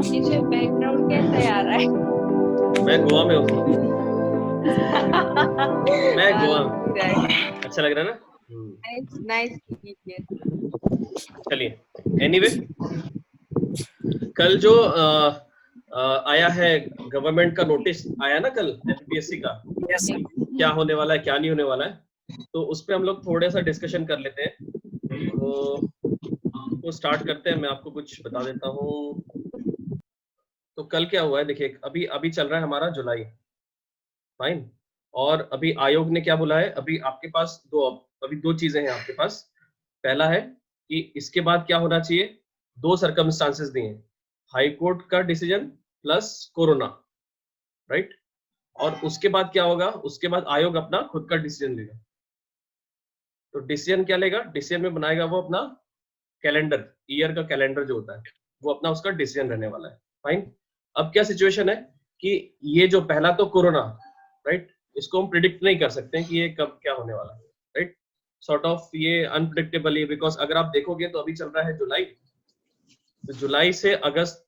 पीछे बैकग्राउंड कैसा आ रहा है? मैं गोवा में हूँ। मैं गोवा में। नाइस अच्छा लग रहा है ना? नाइस। चलिए, एनीवे कल जो आया है गवर्नमेंट का नोटिस आया ना कल एमपीएससी का, क्या होने वाला है क्या नहीं होने वाला है, तो उस पर हम लोग थोड़ा सा डिस्कशन कर लेते हैं। तो स्टार्ट करते हैं, मैं आपको कुछ बता देता हूँ। तो कल क्या हुआ है देखिए, अभी अभी चल रहा है हमारा जुलाई, फाइन। और अभी आयोग ने क्या बोला है, अभी आपके पास अभी दो चीजें हैं आपके पास। पहला है कि इसके बाद क्या होना चाहिए, दो सर्कमस्टांसेस दिए हैं, हाई कोर्ट का डिसीजन प्लस कोरोना, राइट। और उसके बाद क्या होगा, उसके बाद आयोग अपना खुद का डिसीजन लेगा। तो डिसीजन क्या लेगा, डिसीजन में बनाएगा वो अपना कैलेंडर, ईयर का कैलेंडर जो होता है वो अपना उसका डिसीजन रहने वाला है, फाइन। अब क्या सिचुएशन है कि ये जो पहला तो कोरोना, राइट, इसको हम प्रिडिक्ट नहीं कर सकते कि ये कब क्या होने वाला है, राइट। सॉर्ट ऑफ ये अनप्रिडिक्टेबल है, बिकॉज अगर आप देखोगे तो अभी चल रहा है जुलाई, तो जुलाई से अगस्त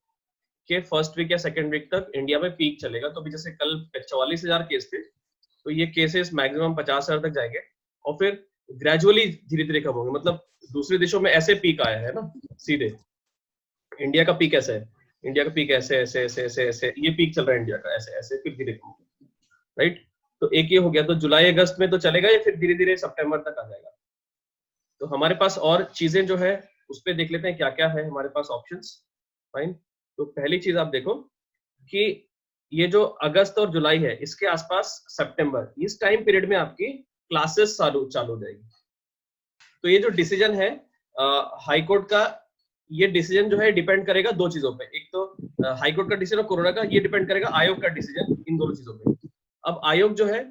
के फर्स्ट वीक या सेकेंड वीक तक इंडिया में पीक चलेगा। तो अभी जैसे कल 44,000 केस थे, तो ये केसेस मैक्सिमम 50,000 तक जाएंगे और फिर ग्रेजुअली धीरे धीरे कम होंगे। मतलब दूसरे देशों में ऐसे पीक आया है ना सीधे, इंडिया का पीक ऐसा है, इंडिया का पीक ऐसे ऐसे ऐसे ऐसे ऐसे, ये पीक चल रहा है इंडिया का ऐसे ऐसे, फिर धीरे कम, राइट। तो एक ये हो गया, तो जुलाई अगस्त में तो चलेगा ये, फिर धीरे धीरे सितंबर तक आ जाएगा। तो हमारे पास और चीजें जो है उस पर देख लेते हैं क्या क्या है हमारे पास ऑप्शंस, फाइन। तो पहली चीज आप देखो कि ये जो अगस्त और जुलाई है, इसके आसपास सितंबर, इस टाइम पीरियड में आपकी क्लासेस चालू हो जाएगी। तो ये जो डिसीजन है हाई कोर्ट का, ये डिसीजन जो है डिपेंड करेगा दो चीजों पे, एक तो हाई कोर्ट का डिसीजन और कोरोना का, ये डिपेंड करेगा आयोग का डिसीजन, इन दोनों चीजों पे। अब आयोग जो है,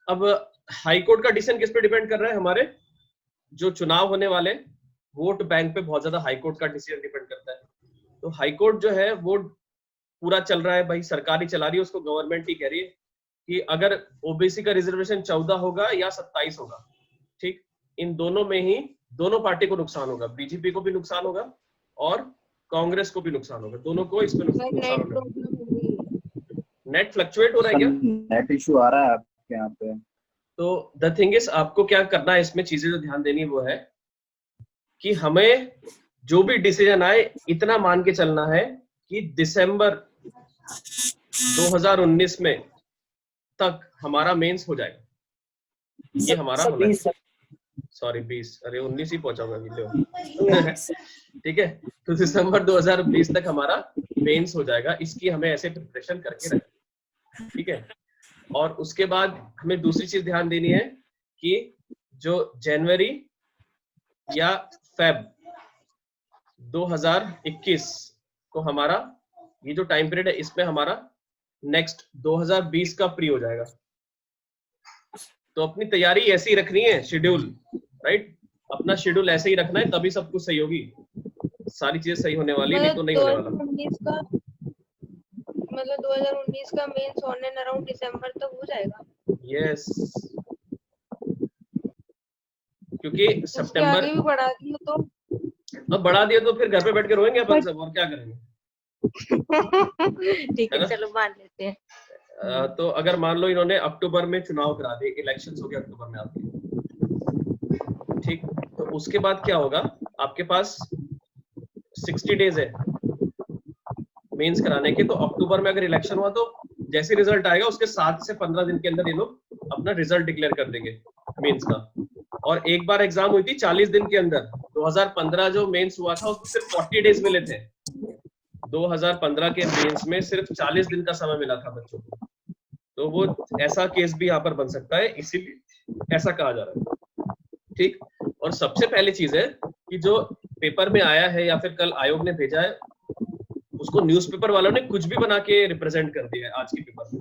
अब हाई कोर्ट का डिसीजन किस पे डिपेंड कर रहा है, हमारे जो चुनाव होने वाले वोट बैंक पे बहुत ज्यादा हाई कोर्ट का डिसीजन डिपेंड करता है। तो हाई कोर्ट जो है वो पूरा चल रहा है भाई, सरकार ही चला रही है उसको, गवर्नमेंट ही कह रही है कि अगर ओबीसी का रिजर्वेशन 14 होगा या 27 होगा, ठीक, इन दोनों में ही दोनों पार्टी को नुकसान होगा, बीजेपी को भी नुकसान होगा और कांग्रेस को भी नुकसान होगा, दोनों को इस पे नुकसान होगा। नेट फ्लक्चुएट हो रहा है क्या? नेट इशू आ रहा है आपके यहाँ पे? तो द थिंग इज, आपको क्या करना है इसमें, चीजें जो ध्यान देनी वो है कि हमें जो भी डिसीजन आए इतना मान के चलना है कि दिसंबर 2019 में तक हमारा मेंस हो जाएगा, ये हमारा होना है। सॉरी 20, अरे 19 ही पहुंचाऊंगा वीडियो ठीक है, तो दिसंबर 2020 तक हमारा मेंस हो जाएगा, इसकी हमें ऐसे प्रिपरेशन करके रखें, ठीक है। और उसके बाद हमें दूसरी चीज ध्यान देनी है कि जो जनवरी या फेब 2021 को हमारा ये जो टाइम पीरियड है, इसमें हमारा नेक्स्ट 2020 का प्री हो जाएगा। तो अपनी तैयारी ऐसी ही रखनी है, शेड्यूल, राइट, अपना शेड्यूल ऐसे ही रखना है, तभी सब कुछ सही होगी, सारी चीजें सही होने वाली, नहीं तो नहीं होने वाला। 2019 का मेंस ऑन एंड अराउंड दिसंबर तक हो जाएगा। यस, क्योंकि सितंबर आगे भी बढ़ा दिया तो, अब बढ़ा दिया तो फिर घर पे बैठ के रोएंगे अपन सब, और क्या करेंगे ठीक है चलो मान लेते हैं। तो अगर मान लो इन्होंने अक्टूबर में चुनाव करा दिए, इलेक्शंस हो गए अक्टूबर में आपके, ठीक, तो उसके बाद क्या होगा, आपके पास 60 डेज है मेंस कराने के। तो अक्टूबर में अगर इलेक्शन हुआ तो जैसे रिजल्ट आएगा उसके 7 से 15 दिन के अंदर ये लोग अपना रिजल्ट डिक्लेयर कर देंगे मेंस का। और एक बार एग्जाम हुई थी 40 दिन के अंदर, 2015 जो मेंस हुआ था उसको सिर्फ 40 डेज मिले थे, 2015 के मेंस में सिर्फ 40 दिन का समय मिला था बच्चों को। तो वो ऐसा केस भी यहाँ पर बन सकता है, इसीलिए ऐसा कहा जा रहा है, ठीक। और सबसे पहली चीज है कि जो पेपर में आया है या फिर कल आयोग ने भेजा है, उसको न्यूज़पेपर वालों ने कुछ भी बना के रिप्रेजेंट कर दिया है आज के पेपर में।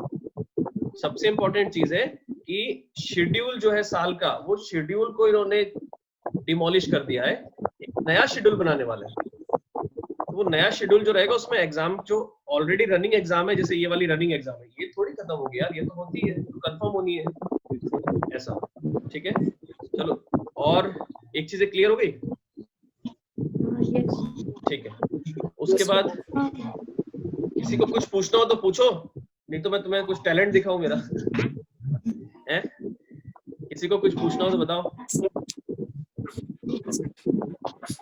सबसे इंपॉर्टेंट चीज है कि शेड्यूल जो है साल का, वो शेड्यूल को इन्होंने डिमोलिश कर दिया है, एक नया शेड्यूल बनाने वाले हैं। तो वो नया शेड्यूल जो रहेगा उसमें एग्जाम जो ऑलरेडी रनिंग एग्जाम है, जैसे ये वाली रनिंग एग्जाम है, ये थोड़ी खत्म होगी यार, ये तो होती है, तो कंफर्म होनी है ऐसा, ठीक है। चलो, और एक चीजें क्लियर हो गई, ठीक है। उसके बाद किसी को कुछ पूछना हो तो पूछो, नहीं तो मैं तुम्हें कुछ टैलेंट दिखाऊं मेरा। हैं? किसी को कुछ पूछना हो तो बताओ।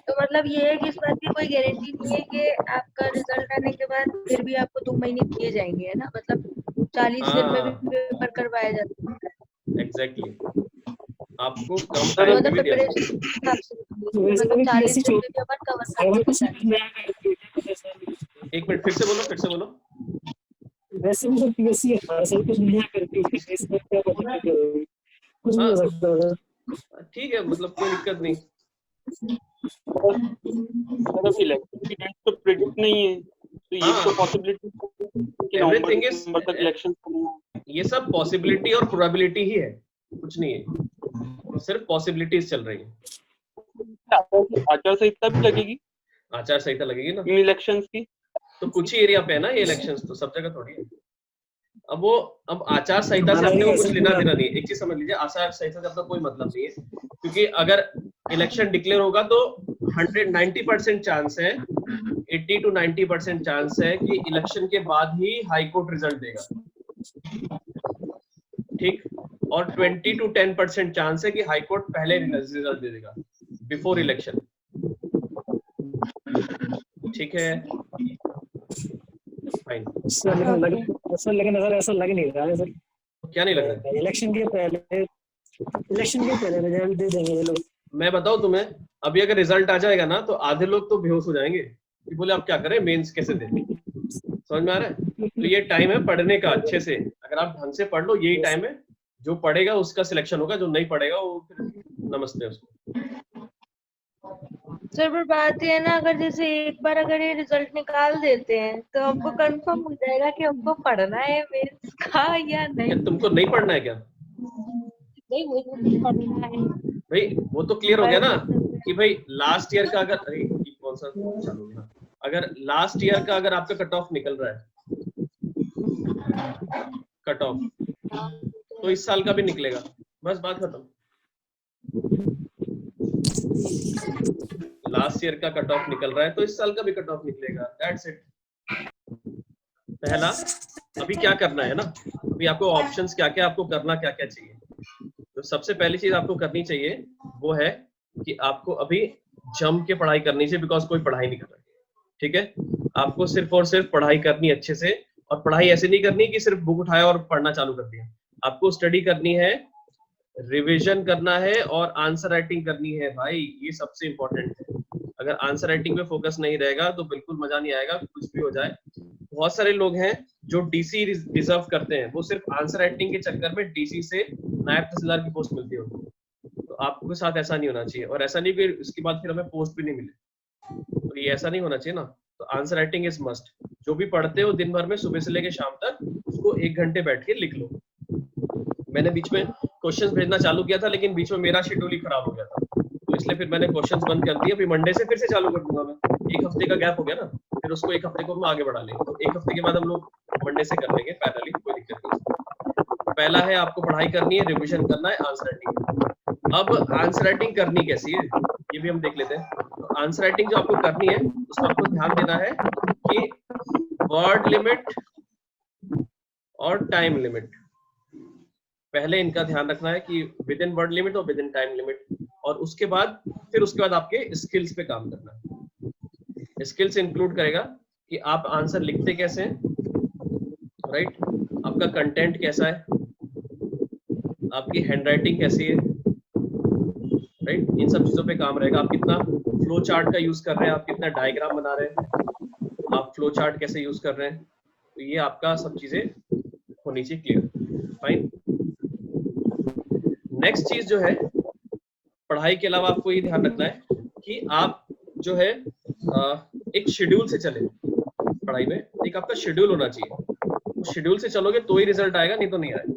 तो मतलब ये है कि इस बात की कोई गारंटी नहीं है कि आपका रिजल्ट आने के बाद फिर भी आपको 2 महीने दिए जाएंगे, है ना? मतलब 40 दिन में भी हाँ पेपर करवाया जा सकता है। एग्जैक्टली, आपको कम तो टाइम पे मतलब भी दिया प्रिपरेशन जाएगा। के हिसाब से वैसे मतलब भी 40 पीएससी दिन में भी अपन कवर कर अगर सकते कुछ हैं। नया करती एक मिनट फिर से बोलो, फिर से बोलो। वैसे भी जब पीएससी हर साल कुछ नया करती है तो इसमें क्या पता करोगे, कुछ भी हाँ हो सकता है। ठीक है, मतलब कोई दिक्कत नहीं। मतलब इलेक्शन की डेट तो प्रिडिक्ट नहीं है, तो ये भी तो पॉसिबिलिटी कि नवंबर एवरीथिंग इज, दिसंबर तक इलेक्शन होंगे। ये सब पॉसिबिलिटी और प्रोबेबिलिटी ही है, कुछ नहीं है, सिर्फ पॉसिबिलिटीज चल रही है। आचार संहिता भी लगेगी आचार संहिता लगेगी ना, इन इलेक्शंस की। तो कुछ ही एरिया पे है ना ये इलेक्शंस, तो सब जगह थोड़ी है। अब आचार संहिता से अपने को कुछ लेना देना नहीं है। एक चीज समझ लीजिए, आचार संहिता से अपना कोई मतलब नहीं है, क्योंकि अगर इलेक्शन डिक्लेयर होगा तो 190% चांस है, 80 to 90% चांस है कि इलेक्शन के बाद ही हाई कोर्ट रिजल्ट देगा, ठीक। और 20 to 10% चांस है कि हाई कोर्ट पहले रिजल्ट दे देगा बिफोर इलेक्शन, ठीक है फाइन। लेकिन अगर ऐसा लग नहीं रहा है सर, क्या नहीं लग रहा है? इलेक्शन के पहले रिजल्ट दे देंगे ये लोग। मैं बताऊं तुम्हें, अभी अगर रिजल्ट आ जाएगा ना तो आधे लोग तो बेहोश हो जाएंगे कि बोले आप क्या करें, मेंस कैसे दें। समझ में आ रहा है? तो ये टाइम है पढ़ने का अच्छे से, अगर आप ढंग से पढ़ लो यही टाइम है, जो पढ़ेगा उसका सिलेक्शन होगा, जो नहीं पढ़ेगा वो फिर नमस्ते उसको। सर पर बात ये है ना, अगर जैसे एक बार अगर ये रिजल्ट निकाल देते हैं तो हमको कंफर्म हो जाएगा कि हमको पढ़ना है मेंस का या नहीं। क्या तुमको नहीं पढ़ना है क्या? नहीं, मुझे नहीं पढ़ना है। भाई वो तो क्लियर हो गया ना कि भाई लास्ट ईयर का अगर, अरे ये कौन सा चालू है, अगर लास्ट ईयर का अगर आपका कट ऑफ निकल रहा है, कट ऑफ, तो इस साल का भी निकलेगा, बस बात खत्म। लास्ट ईयर का कट ऑफ निकल रहा है तो इस साल का भी कट ऑफ निकलेगा, दैट्स इट। पहला अभी क्या करना है ना, अभी आपको ऑप्शंस क्या क्या आपको करना क्या क्या चाहिए। तो सबसे पहली चीज आपको करनी चाहिए वो है कि आपको अभी जम के पढ़ाई करनी चाहिए, बिकॉज कोई पढ़ाई नहीं कर रहा है, ठीक है। आपको सिर्फ और सिर्फ पढ़ाई करनी अच्छे से, और पढ़ाई ऐसे नहीं करनी कि सिर्फ बुक उठाया और पढ़ना चालू कर दिया। आपको स्टडी करनी है, रिवीजन करना है और आंसर राइटिंग करनी है भाई, ये सबसे इंपॉर्टेंट है। अगर आंसर राइटिंग पे फोकस नहीं रहेगा तो बिल्कुल मजा नहीं आएगा, कुछ भी हो जाए। बहुत सारे लोग हैं जो डीसी डिजर्व करते हैं, वो सिर्फ आंसर राइटिंग के चक्कर में डीसी से नायब तहसीलदार की पोस्ट मिलती है उनको। तो आपके साथ ऐसा नहीं होना चाहिए, और ऐसा नहीं कि उसके बाद फिर हमें पोस्ट भी नहीं मिले, तो ये ऐसा नहीं होना चाहिए ना। तो आंसर राइटिंग इज मस्ट। जो भी पढ़ते हो दिन भर में सुबह से लेकर शाम तक, उसको 1 घंटे बैठ के लिख लो। मैंने बीच में क्वेश्चंस भेजना चालू किया था, लेकिन बीच में मेरा शेड्यूल ही खराब हो गया था, तो इसलिए फिर मैंने क्वेश्चंस बंद कर दिए। अभी मंडे से फिर से चालू कर दूंगा मैं, 1 हफ्ते का गैप हो गया ना, फिर उसको 1 हफ्ते को हम आगे बढ़ा लेंगे। तो 1 हफ्ते के बाद हम लोग मंडे से कर लेंगे पैरेलली, कोई दिक्कत नहीं। पहला है आपको पढ़ाई करनी है, रिविजन करना है, आंसर राइटिंग। अब आंसर राइटिंग करनी कैसी है ये भी हम देख लेते हैं। तो आंसर राइटिंग जो आपको करनी है उसमें आपको ध्यान देना है कि वर्ड लिमिट और टाइम लिमिट, पहले इनका ध्यान रखना है कि विद इन वर्ड लिमिट और विद इन टाइम लिमिट, और उसके बाद आपके स्किल्स पे काम करना है। स्किल्स इंक्लूड करेगा कि आप आंसर लिखते कैसे हैं, राइट, आपका कंटेंट कैसा है, आपकी हैंडराइटिंग कैसी है, राइट, इन सब चीजों पे काम रहेगा। आप कितना फ्लो चार्ट का यूज कर रहे हैं, आप कितना डायग्राम बना रहे हैं, आप फ्लो चार्ट कैसे यूज कर रहे हैं, तो ये आपका सब चीजें होनी चाहिए क्लियर, फाइन। नेक्स्ट चीज जो है, पढ़ाई के अलावा आपको ये ध्यान रखना है कि आप जो है एक शेड्यूल से चले। पढ़ाई में एक आपका शेड्यूल होना चाहिए, शेड्यूल से चलोगे तो ही रिजल्ट आएगा, नहीं तो नहीं आएगा।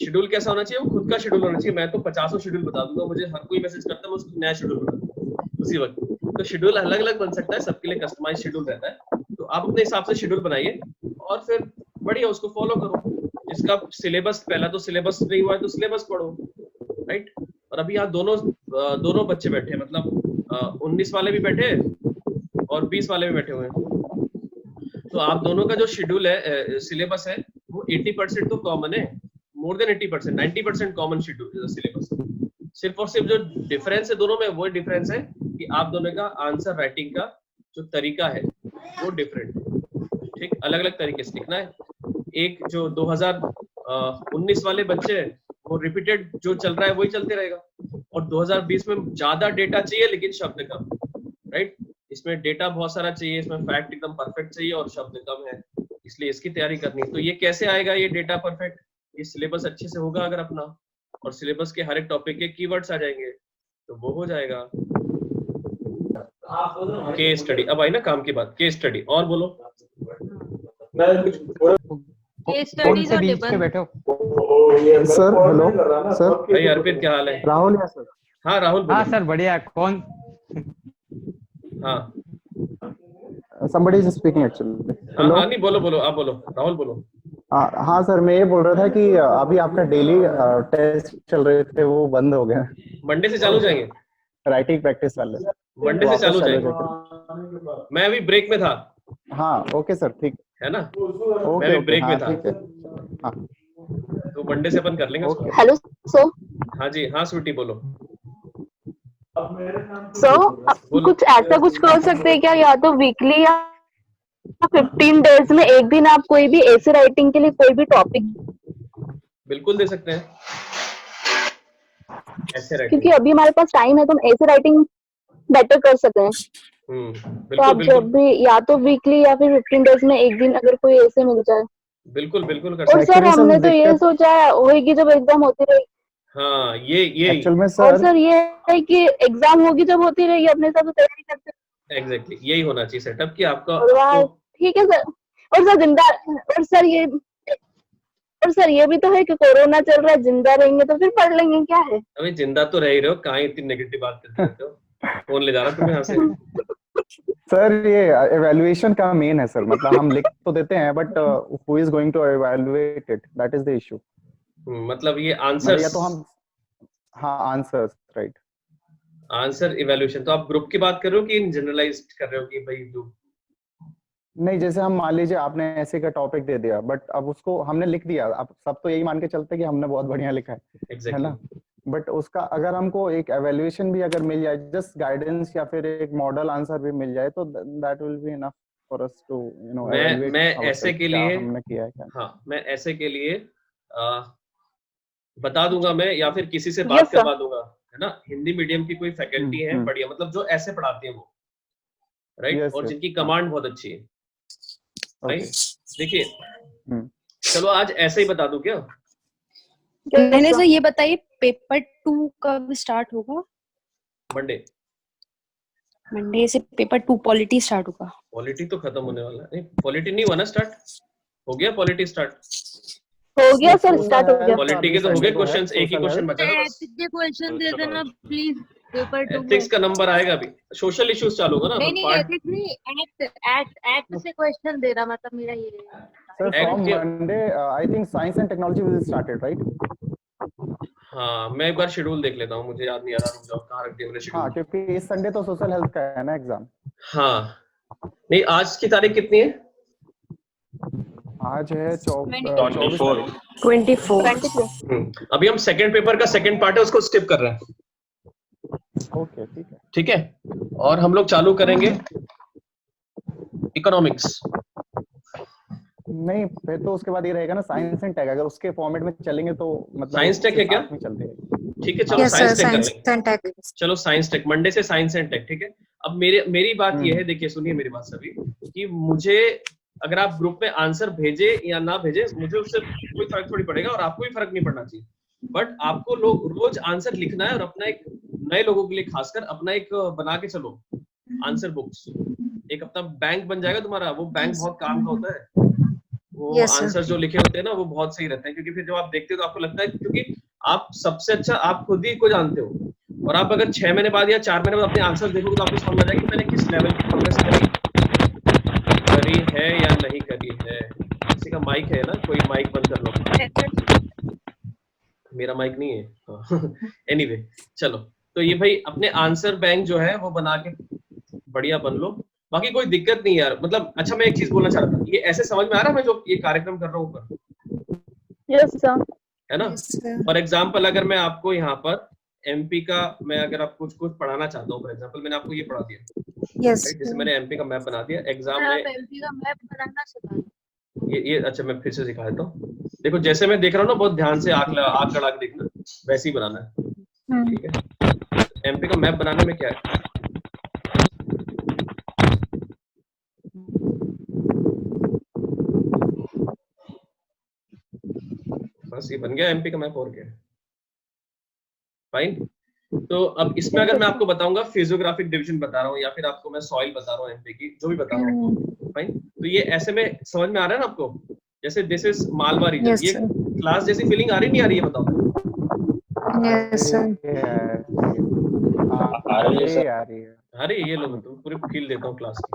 शेड्यूल कैसा होना चाहिए? वो खुद का शेड्यूल होना चाहिए। मैं तो 50 शेड्यूल बता दूंगा, मुझे हर कोई मैसेज करता है, मैं उसको नया शेड्यूल बता दूंगा उसी वक्त। तो शेड्यूल अलग अलग बन सकता है, सबके लिए कस्टमाइज शेड्यूल रहता है। तो आप अपने हिसाब से शेड्यूल बनाइए और फिर बढ़िया उसको फॉलो करो। जिसका सिलेबस, पहला तो सिलेबस नहीं हुआ है तो सिलेबस पढ़ो, राइट। और अभी यहाँ दोनों बच्चे बैठे, मतलब 19 वाले भी बैठे और 20 वाले भी बैठे हुए हैं। तो आप दोनों का जो शेड्यूल है, सिलेबस है, वो 80% तो कॉमन है, more than 80%, 90% common schedule syllabus. सिर्फ और सिर्फ जो डिफरेंस है दोनों में, वो डिफरेंस है कि आप दोनों का आंसर राइटिंग का जो तरीका है वो डिफरेंट है। ठीक, अलग अलग तरीके से लिखना है। एक जो 2019 वाले बच्चे हैं, वो रिपीटेड जो चल रहा है वही चलते रहेगा, और 2020 में ज्यादा डेटा चाहिए लेकिन शब्द कम, राइट। इसमें डेटा बहुत सारा चाहिए, इसमें फैक्ट एकदम परफेक्ट चाहिए और शब्द कम है, इसलिए इसकी तैयारी करनी है। तो ये कैसे आएगा ये डेटा परफेक्ट? ये सिलेबस अच्छे से होगा अगर अपना, और सिलेबस के हर एक टॉपिक के कीवर्ड्स आ जाएंगे तो वो हो जाएगा। केस स्टडी, अब आई ना काम की बात, केस स्टडी। और बोलो। केस स्टडीज और निबंध। Sir hello sir. भाई अर्पित क्या हाल है? राहुल है सर। हाँ राहुल बोलो। हाँ सर बढ़िया। कौन? हाँ somebody is speaking actually। हाँ हाँ, नहीं बोलो बोलो, आप बोलो, राहुल बोलो। हाँ सर, मैं ये बोल रहा था कि अभी आपका डेली टेस्ट चल रहे थे वो बंद हो गए। मंडे से चालू जाएंगे, राइटिंग प्रैक्टिस वाले मंडे से चालू वापस जाएंगे। मैं अभी ब्रेक में था। हाँ ओके सर, ठीक है ना, ओके मैं भी ओके, ब्रेक हाँ में था। ठीक है। हाँ तो मंडे से अपन कर लेंगे उसको। Hello sir. हाँ जी, हाँ स्वीटी बोलो। सर कुछ ऐसा कुछ कर सकते हैं क्या, या तो वीकली या 15 डेज में एक दिन आप कोई भी ऐसे राइटिंग के लिए कोई भी टॉपिक? बिल्कुल दे सकते हैं ऐसे राइटिंग। क्योंकि अभी हमारे पास टाइम है तो हम ऐसे राइटिंग बेटर कर सकते हैं। तो बिल्कुल आप बिल्कुल जब भी या तो वीकली या फिर 15 डेज में एक दिन अगर कोई ऐसे मिल जाए। बिल्कुल बिल्कुल कर और सकते सर Actually, हमने तो ये दिक्कत- सोचा है होगी जब एग्जाम होती रहेगी। हाँ ये एक्चुअल में और सर सर ये है कि एग्जाम होगी जब होती रहेगी, अपने साथ तो तैयारी करते हैं। एग्जैक्टली यही होना चाहिए सेटअप कि आपका और वहाँ ठीक है सर। और सर जिंदा, और सर ये भी तो है कि कोरोना चल रहा है, जिंदा रहेंगे तो फिर पढ़ लेंगे, क्या है। अभी जिंदा तो रह ही रहे हो, कहाँ इतनी नेगेटिव बात करते हो? फोन ले जा रहा तुम्हें यहाँ से। सर ये एवेल्युएशन का मेन है सर, मतलब हम लिख तो देते हैं but who is going to evaluate it, that is the issue. मतलब ये या आंसर, तो हम हाँ आंसर्स राइट। Answer evaluation. तो आप ग्रुप की बात कर रहे हो कि जनरलाइज्ड कर रहे हो कि भाई जो? नहीं, जैसे हम मान लीजिए आपने ऐसे का टॉपिक दे दिया बट अब उसको हमने लिख दिया, अब सब तो यही मान के चलते हैं कि हमने बहुत बढ़िया लिखा है एग्जैक्टली ना। बट उसका अगर हमको एक एवेल्युएशन भी अगर मिल जाए, जस्ट गाइडेंस या फिर एक मॉडल आंसर भी मिल जाए, तो that will be enough for us to you know evaluate मैं ऐसे के लिए, हमने किया है क्या। हाँ मैं ऐसे के लिए बता दूंगा मैं, या फिर किसी से Yes, बात sir. करवा दूंगा, है ना। हिंदी मीडियम की कोई फैकल्टी है हम्म। बढ़िया, मतलब जो ऐसे पढ़ाते हैं वो, राइट, Yes, और yes. जिनकी कमांड बहुत अच्छी है। भाई Okay. देखिए, हम्म। चलो आज ऐसे ही बता दूं क्या? मैंने सर ये बताइए पेपर 2 कब स्टार्ट होगा? मंडे। मंडे से पेपर 2 पॉलिटी स्टार्ट होगा। पॉलिटी तो खत्म होने वाला है। नहीं पॉलिटी नहीं हुआ ना स्टार्ट? हो गया पॉलिटी स्टार्ट? हो गया सर, स्टार्ट हो गया। पॉलिटी के तो हो गए क्वेश्चंस, एक ही क्वेश्चन बचा था बस। एथिक्स के क्वेश्चन दे देना प्लीज पेपर 2 में। एथिक्स का नंबर आएगा अभी, सोशल इश्यूज चालू होगा ना नहीं तो नहीं, पार्ट। एथिक्स नहीं, एक्ट से क्वेश्चन दे रहा, मतलब मेरा ये Sir, Act from के- Monday, I think science and technology will started, right? हाँ मैं एक बार शेड्यूल देख लेता हूँ, मुझे याद नहीं आ रहा, रुक जाओ कहाँ रख दिया मैंने हाँ, शेड्यूल। क्योंकि इस संडे तो सोशल हेल्थ का है ना एग्जाम। हाँ नहीं, आज की तारीख कितनी है? आज है 24। 24। अभी हम सेकंड पेपर का सेकंड पार्ट है उसको स्किप कर रहे हैं। ओके ठीक है। ठीक है, और हम लोग चालू करेंगे इकोनॉमिक्स। नहीं फिर तो उसके बाद ये रहेगा ना साइंस एंड टेक, अगर उसके फॉर्मेट में चलेंगे तो मतलब साइंस टेक है क्या? साथ में चलते हैं। ठीक है चलो यस सर, साइंस टेक कर साइंस लेंगे। And tech. चलो साइंस टेक, मंडे से साइंस एंड टेक। ठीक है, अब मेरी बात ये है, देखिए सुनिए मेरी बात सभी, कि मुझे अगर आप ग्रुप में आंसर भेजे या ना भेजे, मुझे उससे कोई फर्क थोड़ी पड़ेगा और आपको भी फर्क नहीं पड़ना चाहिए। बट आपको लोग रोज आंसर लिखना है, और अपना एक नए लोगों के लिए खासकर अपना एक बना के चलो आंसर बुक्स। एक अपना बैंक बन जाएगा तुम्हारा, वो बैंक बहुत काम का होता है। वो Yes, sir. आंसर जो लिखे होते हैं ना वो बहुत सही रहते हैं, क्योंकि फिर जब आप देखते हो तो आपको लगता है, क्योंकि आप सबसे अच्छा आप खुद ही को जानते हो, और आप अगर 6 महीने बाद या 4 महीने बाद अपने आंसर देखोगे तो आपको समझ आ जाएगा कि मैंने किस लेवल की प्रोग्रेस करी है या नहीं करी है। किसी का माइक है ना, कोई माइक बंद कर लो। मेरा माइक नहीं है। एनीवे चलो, तो ये भाई अपने आंसर बैंक जो है वो बना के बढ़िया बन लो, बाकी कोई दिक्कत नहीं यार, मतलब अच्छा मैं एक चीज बोलना चाह रहा था, ये ऐसे समझ में आ रहा है मैं जो ये कार्यक्रम कर रहा हूँ ऊपर, यस सर। है ना? फॉर एग्जाम्पल अगर मैं आपको यहाँ पर एमपी का मैं अगर आपको कुछ पढ़ाना चाहता हूँ, फॉर एग्जाम्पल मैंने आपको ये पढ़ा दिया, यस राइट? जैसे मैंने एमपी का मैप बना दिया एग्जाम आप में, एमपी का मैप बनाना सिखा दो। ये अच्छा मैं फिर से दिखा देता हूँ। देखो जैसे मैं देख रहा हूँ ना, बहुत ध्यान से आग लगा के देखना, वैसे ही बनाना है, ठीक है? एमपी का मैप बनाने में क्या है, बस ये बन गया एमपी का मैप, और क्या है, फाइन। तो अब इसमें अगर मैं आपको बताऊंगा फिजियोग्राफिक डिवीजन बता रहा हूँ या फिर आपको मैं सॉइल बता रहा हूँ एमपी की, जो भी बता रहा हूँ, फाइन। तो ये ऐसे में समझ में आ रहा है ना आपको, जैसे this is Malwa region, Yes, ये sir. क्लास जैसी फीलिंग आ रही नहीं आ रही है बताओ? Yes, sir. आ रही है। अरे ये लोग तो पूरी फील देता हूँ क्लास की,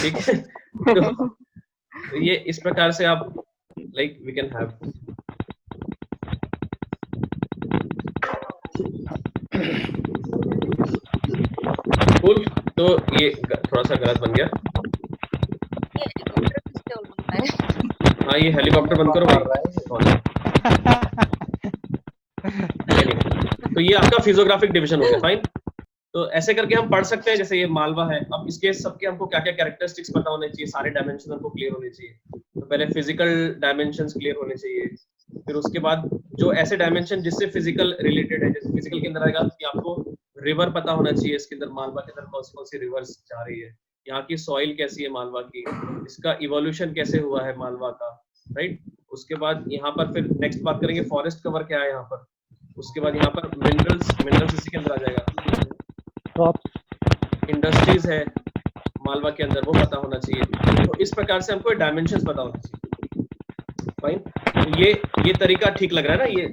ठीक है? तो ये इस प्रकार से आप like we can have, cool. तो ये थोड़ा सा गलत बन गया, ये हेलीकॉप्टर किसने उड़ाना है? हाँ ये हेलीकॉप्टर बंद करो भाई। तो ये आपका फिजियोग्राफिक डिवीजन हो गया, फाइन। तो ऐसे करके हम पढ़ सकते हैं, जैसे ये मालवा है, अब इसके सबके हमको क्या क्या कैरेक्टरिस्टिक्स पता होने चाहिए, सारे डायमेंशन हमको क्लियर होने चाहिए। तो पहले फिजिकल डायमेंशंस क्लियर होने चाहिए, फिर उसके बाद जो ऐसे डायमेंशन जिससे फिजिकल रिलेटेड है, जैसे फिजिकल के अंदर आएगा कि आपको रिवर पता होना चाहिए, इसके अंदर मालवा के अंदर कौन सी रिवर्स जा रही है, यहाँ की सॉइल कैसी है मालवा की, इसका इवोल्यूशन कैसे हुआ है मालवा का, राइट? उसके बाद यहाँ पर फिर नेक्स्ट बात करेंगे फॉरेस्ट कवर क्या है यहाँ पर, उसके बाद यहाँ पर मिनरल्स इसी के अंदर आ जाएगा, इंडस्ट्रीज है मालवा के अंदर वो पता होना चाहिए। तो इस प्रकार से हमको डायमेंशंस पता होना चाहिए, फाइन। तो ये तरीका ठीक लग रहा है ना, ये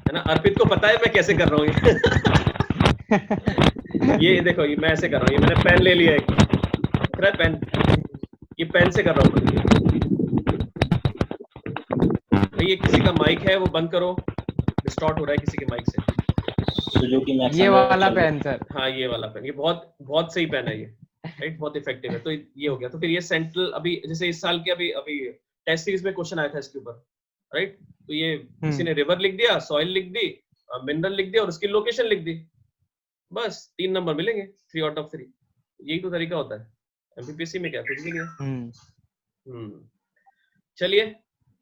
है ना? अर्पित को पता है मैं कैसे कर रहा हूँ ये देखो, ये मैं ऐसे कर रहा हूँ, ये मैंने पेन ले लिया एक, दिख रहा है पेन, ये पेन से कर रहा हूँ। ये किसी का माइक है वो बंद करो, डिस्टॉर्ट हो रहा है किसी के माइक से। ये वाला पेन सर, हाँ ये वाला पेन, ये बहुत बहुत सही पेन है ये, राइट? बहुत इफेक्टिव है। तो ये हो गया। तो फिर ये सेंट्रल, अभी जैसे इस साल के अभी टेस्ट सीरीज में क्वेश्चन आया था इसके ऊपर, राइट? तो ये किसी ने रिवर लिख दिया, सॉइल लिख दी, मिनरल लिख दिया और उसकी लोकेशन लिख दी, बस 3 नंबर मिलेंगे, 3 आउट ऑफ 3। यही तो तरीका होता है एमपीपीएससी में, क्या कुछ भी नहीं है। चलिए,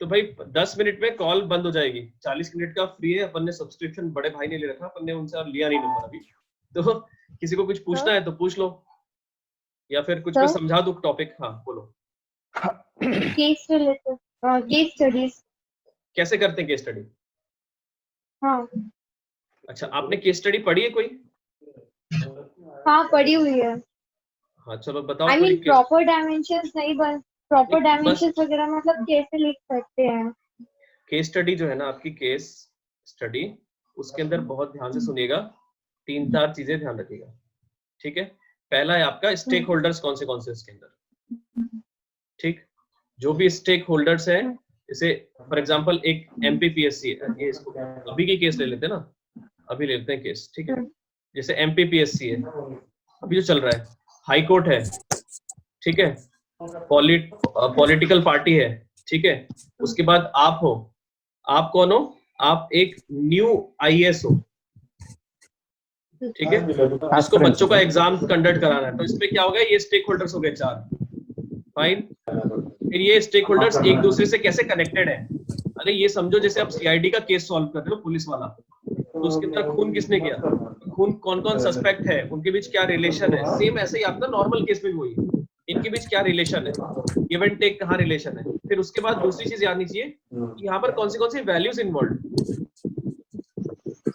तो भाई 10 मिनट में कॉल बंद हो जाएगी, 40 मिनट का फ्री है। अपन ने सब्सक्रिप्शन बड़े भाई ने ले रखा, अपन ने उनसे लिया नहीं नंबर अभी। तो किसी को कुछ पूछना है तो पूछ लो, या फिर कुछ मैं समझा दूं टॉपिक। हाँ बोलो। केस रिलेटेड, केस स्टडीज कैसे करते हैं केस स्टडी? हाँ अच्छा, आपने केस स्टडी पढ़ी है कोई? हाँ पढ़ी हुई है। हाँ चलो बताओ। आई मीन प्रॉपर डायमेंशंस नहीं, बस प्रॉपर डायमेंशंस वगैरह मतलब कैसे लिख सकते हैं? केस स्टडी जो है ना आपकी, केस स्टडी, उसके अंदर बहुत ध्यान से सुनिएगा, 3-4 चीजें ध्यान रखिएगा, ठीक है? पहला है आपका स्टेक होल्डर्स कौन से इसके अंदर, ठीक? जो भी स्टेक होल्डर्स हैं, जैसे फॉर एग्जांपल एक एमपीपीएससी है, ये इसको अभी की केस ले लेते हैं ना, अभी ले लेते हैं केस, ठीक है? जैसे एमपीपीएससी है अभी जो चल रहा है, हाई कोर्ट है, ठीक है? पॉलिटिकल पार्टी है, ठीक है? उसके बाद आप हो, आप कौन हो? आप एक न्यू आईएएस हो, ठीक है? जिसको बच्चों का एग्जाम कंडक्ट कराना है। तो इसमें क्या हो गया, ये स्टेक होल्डर्स हो गए 4, फाइन। फिर ये स्टेक होल्डर्स एक दूसरे से कैसे कनेक्टेड है? अरे ये समझो जैसे आप सीआईडी का केस सॉल्व कर रहे हो, पुलिस वाला, तो उसके अंदर खून किसने किया, खून कौन कौन सस्पेक्ट है, उनके बीच क्या रिलेशन है, सेम ऐसे ही आपका नॉर्मल केस में भी वही, इनके बीच क्या रिलेशन है, गिव एंड टेक कहाँ रिलेशन है। फिर उसके बाद दूसरी चीज याद कीजिए कि यहाँ पर कौन सी वैल्यूज इन्वॉल्व,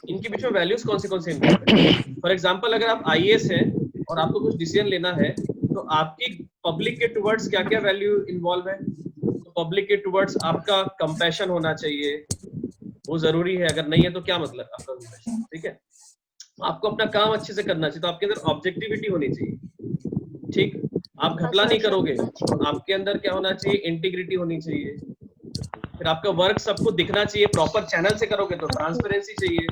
इनके बीच में वैल्यूज कौन से इन्वॉल्व है। फॉर एग्जांपल अगर आप आईएएस हैं और आपको कुछ डिसीजन लेना है, तो आपकी पब्लिक के टुवर्ड्स क्या क्या वैल्यू इन्वॉल्व है। तो पब्लिक के टुवर्ड्स आपका कंपैशन होना चाहिए, वो जरूरी है, अगर नहीं है तो क्या मतलब आपका कंपैशन, ठीक है? आपको अपना काम अच्छे से करना चाहिए, तो आपके अंदर ऑब्जेक्टिविटी होनी चाहिए, ठीक? आप घपला नहीं करोगे, तो आपके अंदर क्या होना चाहिए, इंटीग्रिटी होनी चाहिए। फिर आपका वर्क सबको दिखना चाहिए, प्रॉपर चैनल से करोगे तो ट्रांसपेरेंसी चाहिए,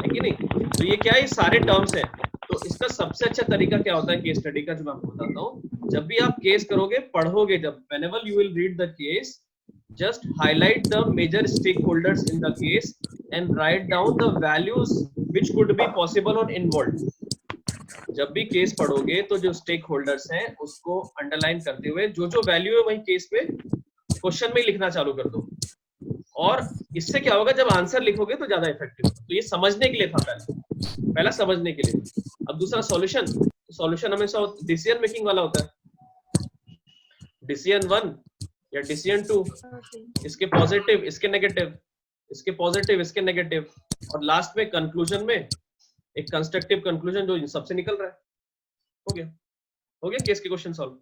है कि नहीं? तो ये क्या है, सारे टर्म्स हैं। तो तो इसका सबसे अच्छा तरीका क्या होता है केस स्टडी का, जो मैं आपको बताता हूँ। जब भी आप केस करोगे, पढ़ोगे, जब whenever you will read the case, just highlight the major stakeholders in the case and write down the values which could be possible or involved। जब भी केस पढ़ोगे तो जो स्टेक होल्डर्स हैं उसको अंडरलाइन करते हुए जो जो वैल्यू है वही केस में क्वेश्चन में लिखना चालू कर दो। और इससे क्या होगा, जब आंसर लिखोगे तो ज्यादा इफेक्टिव। तो ये समझने के लिए था, पहला समझने के लिए। अब दूसरा सॉल्यूशन। सॉल्यूशन हमेशा डिसीजन मेकिंग वाला होता है, डिसीजन 1 या डिसीजन 2, इसके पॉजिटिव, इसके नेगेटिव, इसके पॉजिटिव, इसके नेगेटिव, और लास्ट में कंक्लूजन में एक कंस्ट्रक्टिव कंक्लूजन जो सबसे निकल रहा है। हो गया केस के क्वेश्चन सॉल्व।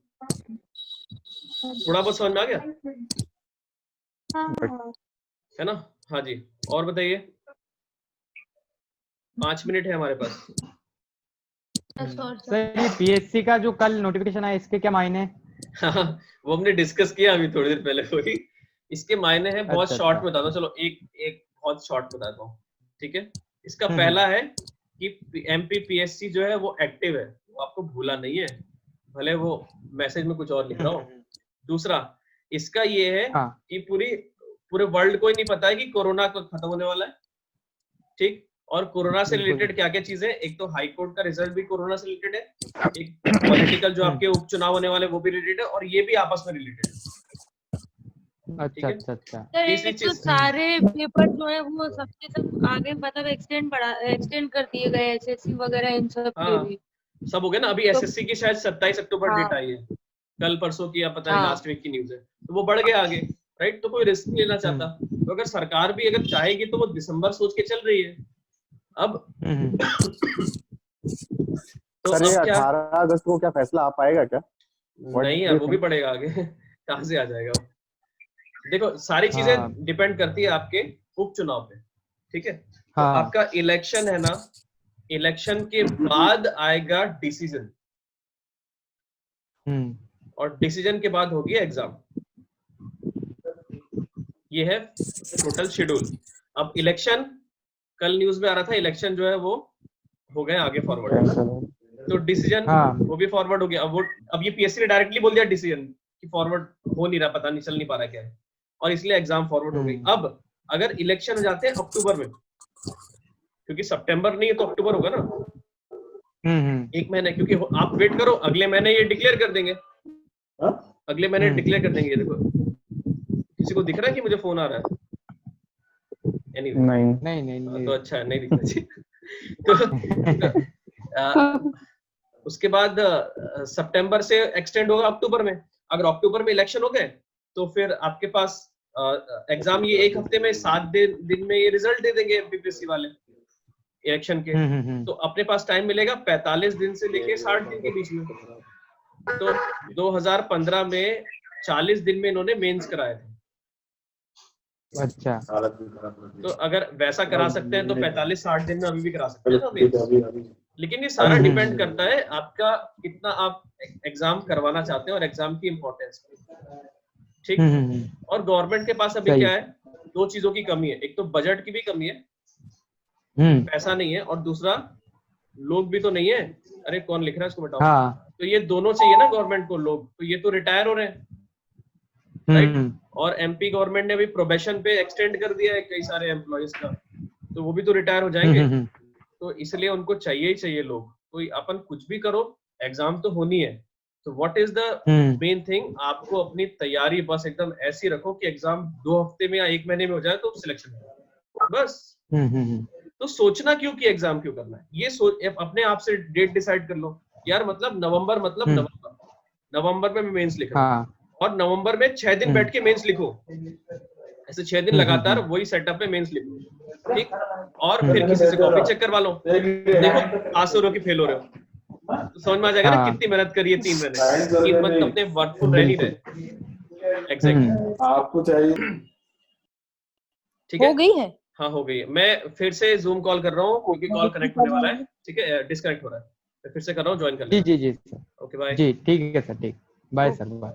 थोड़ा बहुत समझ में आ गया है ना? हाँ जी, और बताइए। 5 मिनट है हमारे पास। सर ये पीएससी का जो कल नोटिफिकेशन आया, इसके क्या मायने हैं? वो हमने डिस्कस किया अभी थोड़ी देर पहले वही। इसके मायने हैं बहुत शॉर्ट में बताता हूँ। चलो एक बहुत शॉर्ट बताता हूँ, ठीक है। इसका पहला है कि एमपीपीएससी जो है वो एक्टिव है, वो आपको भूला नहीं है, भले वो मैसेज में कुछ और लिख रहा हो। दूसरा इसका ये है कि पूरे वर्ल्ड को ही नहीं पता है कि कोरोना को खत्म होने वाला है, ठीक। और कोरोना से रिलेटेड क्या क्या चीजें, एक तो हाई कोर्ट का रिजल्ट भी कोरोना से रिलेटेड है, एक पॉलिटिकल जो आपके उपचुनाव होने वाले वो भी रिलेटेड है, और ये भी आपस में रिलेटेड है। अच्छा। तीसरी चीज, सारे पेपर जो है वो सबके सब आगे मतलब एक्सटेंड कर दिए गए, एसएससी वगैरह इन सब के भी सब हो गया ना। अभी एसएससी की शायद 27 अक्टूबर डेट आई है, कल परसों की, आप पता है लास्ट वीक की न्यूज है, तो वो बढ़ गया आगे, राइट। तो कोई रिस्क नहीं लेना चाहता, तो अगर सरकार भी अगर चाहेगी तो वो दिसंबर सोच के चल रही है अब। तो सर ये 18 अगस्त को क्या फैसला आ पाएगा क्या? नहीं है, वो भी पड़ेगा आगे। कहाँ से आ जाएगा वो? देखो सारी चीजें डिपेंड करती है आपके उपचुनाव पे, ठीक है। तो आपका इलेक्शन है ना, इलेक्शन के बाद आएगा डिसीजन, और डिसीजन के बाद होगी एग्जाम। ये है टोटल शेड्यूल। अब इलेक्शन, कल न्यूज में आ रहा था, इलेक्शन जो है वो हो गए आगे फॉरवर्ड, तो डिसीजन वो भी फॉरवर्ड हो गया। अब ये पीएससी ने डायरेक्टली बोल दिया डिसीजन कि फॉरवर्ड हो नहीं रहा, पता नहीं, चल नहीं पा रहा क्या है, और इसलिए एग्जाम फॉरवर्ड हो गई। अब अगर इलेक्शन हो जाते हैं अक्टूबर में, क्योंकि सितंबर नहीं है तो अक्टूबर होगा ना, 1 महीने, क्योंकि आप वेट करो, अगले महीने ये डिक्लेयर कर देंगे, अगले महीने डिक्लेयर कर देंगे। देखो किसी को दिख रहा है कि मुझे फोन आ रहा है? नहीं। तो अच्छा है, नहीं दिखना चाहिए। तो उसके बाद सितंबर से एक्सटेंड होगा अक्टूबर में। अगर अक्टूबर में इलेक्शन हो गए तो फिर आपके पास एग्जाम ये 1 हफ्ते में 7 दिन में ये रिजल्ट दे देंगे एमपीपीएससी वाले इलेक्शन के। तो अपने पास टाइम मिलेगा 45 दिन से लेके 60 दिन के बीच में। तो 2015 में 40 दिन में इन्होंने मेंस कराए थे। अच्छा, तो अगर वैसा करा सकते हैं तो 45-60 दिन में अभी भी करा सकते हैं ना मेंस। लेकिन ये सारा डिपेंड करता है आपका कितना आप एग्जाम करवाना चाहते हैं और एग्जाम की इम्पोर्टेंस, ठीक। और गवर्नमेंट के पास अभी क्या है, 2 चीजों की कमी है। एक तो बजट की भी कमी है, पैसा नहीं है, और दूसरा लोग भी तो नहीं है। अरे कौन लिख रहा है इसको बताओ। तो ये दोनों चाहिए ना गवर्नमेंट को, लोग तो ये तो रिटायर हो रहे हैं, राइट। और एमपी गवर्नमेंट ने भी प्रोबेशन पे एक्सटेंड कर दिया है कई सारे एम्प्लॉयज का, तो वो भी तो रिटायर हो जाएंगे। तो इसलिए उनको चाहिए ही चाहिए लोग। तो अपन कुछ भी करो, एग्जाम तो होनी है। तो what is the main thing, आपको अपनी तैयारी बस एकदम ऐसी रखो कि एग्जाम 2 हफ्ते में या 1 महीने में हो जाए तो सिलेक्शन हो बस। तो सोचना क्यों कि एग्जाम क्यों करना है, ये अपने आप से डेट डिसाइड कर लो यार। मतलब नवंबर में मैं मेंस लिख रहा हूँ, और नवंबर में 6 दिन बैठ के मेंस लिखो, ऐसे 6 दिन लगातार वही सेटअप में मेंस लिखो, ठीक। और फिर किसी से कॉपी चेक करवा लो, देखो पास हो रहे हो कि फेल हो रहे हो, तो समझ में आ जाएगा ना कितनी मेहनत करी है 3 महीने। 3 मंथ अपने वर्कफुल रह नहीं रहे। एग्जैक्टली आपको चाहिए, ठीक है। हो गई है? हाँ हो गई है। मैं फिर से जूम कॉल कर रहा हूँ क्योंकि कॉल कनेक्ट होने वाला है, ठीक है, डिस्कनेक्ट हो रहा है। मैं फिर से कर रहा हूँ, ज्वाइन कर लेना। जी सर। Okay bye. जी ठीक है सर, ठीक। Bye sir, bye.